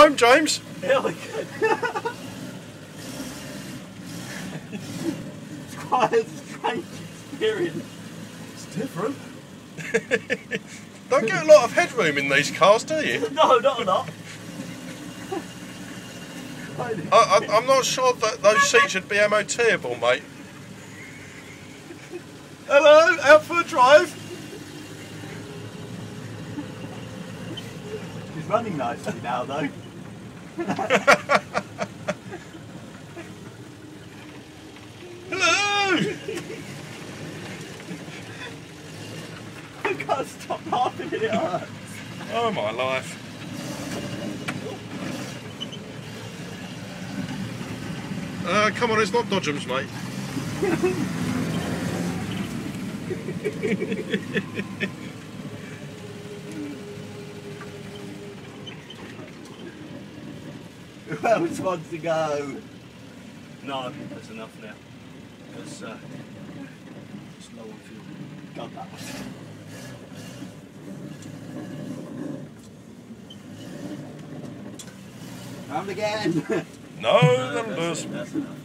home, James. Yeah, we could. It's quite a strange experience. It's different. Don't get a lot of headroom in these cars, do you? No, not a lot. I'm not sure that those seats should be MOT-able, mate. Hello, out for a drive. He's running nicely now, though. Hello! I can't stop laughing, it hurts. Oh my life. Come on, it's not Dodgems, mate. Who else wants to go? No, that's enough now. Because it's low on fuel. God, that was... Round again! No numbers. That's enough.